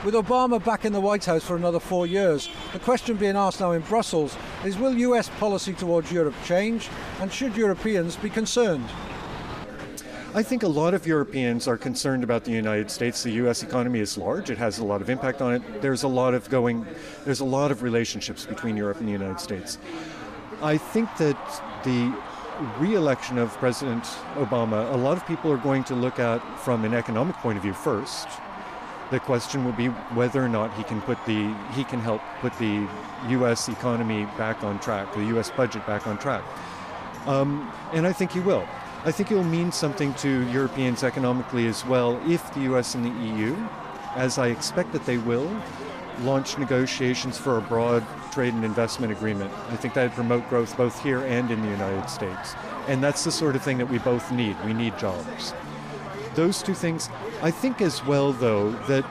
With Obama back in the White House for another 4 years, the question being asked now in Brussels is, will US policy towards Europe change, and should Europeans be concerned? I think a lot of Europeans are concerned about the United States. The U.S. economy is large. It has a lot of impact on it. There's a lot of relationships between Europe and the United States. I think that the re-election of President Obama, a lot of people are going to look at from an economic point of view first. The question will be whether or not he can help put the U.S. economy back on track, the U.S. budget back on track. And I think he will. I think it will mean something to Europeans economically as well if the U.S. and the EU, as I expect that they will, launch negotiations for a broad trade and investment agreement. I think that would promote growth both here and in the United States. And that's the sort of thing that we both need. We need jobs. Those two things. I think as well, though, that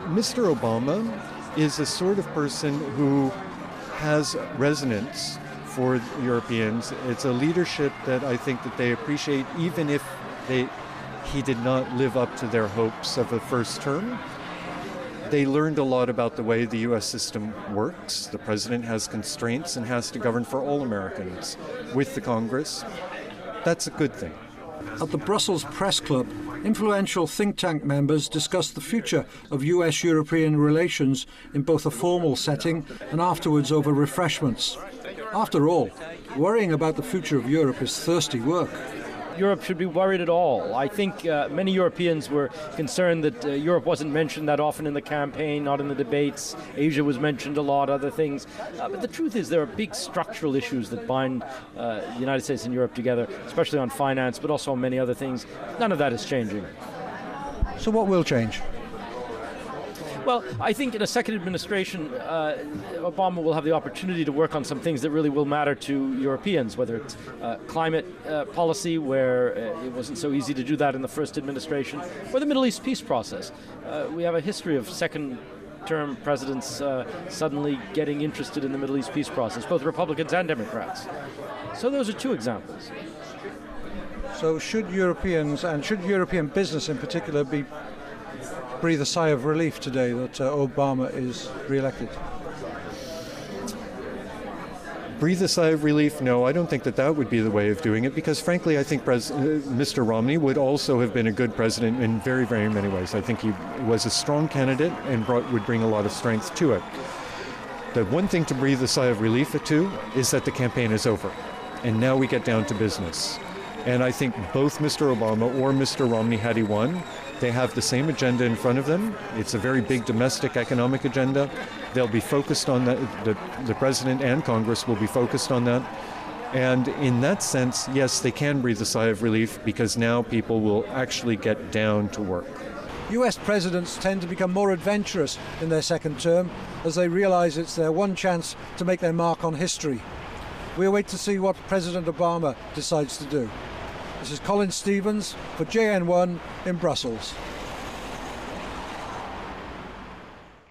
Mr. Obama is a sort of person who has resonance for Europeans. It's a leadership that I think that they appreciate, even if he did not live up to their hopes of the first term. They learned a lot about the way the U.S. system works. The president has constraints and has to govern for all Americans with the Congress. That's a good thing. At the Brussels Press Club, influential think tank members discussed the future of US-European relations in both a formal setting and afterwards over refreshments. After all, worrying about the future of Europe is thirsty work. Europe should be worried at all. I think many Europeans were concerned that Europe wasn't mentioned that often in the campaign, not in the debates. Asia was mentioned a lot, other things. But the truth is there are big structural issues that bind the United States and Europe together, especially on finance, but also on many other things. None of that is changing. So what will change? Well, I think in a second administration, Obama will have the opportunity to work on some things that really will matter to Europeans, whether it's climate policy, where it wasn't so easy to do that in the first administration, or the Middle East peace process. We have a history of second-term presidents suddenly getting interested in the Middle East peace process, both Republicans and Democrats. So those are two examples. So should Europeans, and should European business in particular, breathe a sigh of relief today that Obama is re-elected? Breathe a sigh of relief? No, I don't think that would be the way of doing it, because frankly I think Mr. Romney would also have been a good president in very, very many ways. I think he was a strong candidate and would bring a lot of strength to it. The one thing to breathe a sigh of relief to is that the campaign is over, and now we get down to business. And I think both Mr. Obama or Mr. Romney, had he won, they have the same agenda in front of them. It's a very big domestic economic agenda. They'll be focused on that. The president and Congress will be focused on that. And in that sense, yes, they can breathe a sigh of relief, because now people will actually get down to work. US presidents tend to become more adventurous in their second term as they realize it's their one chance to make their mark on history. We await to see what President Obama decides to do. This is Colin Stevens for JN1 in Brussels.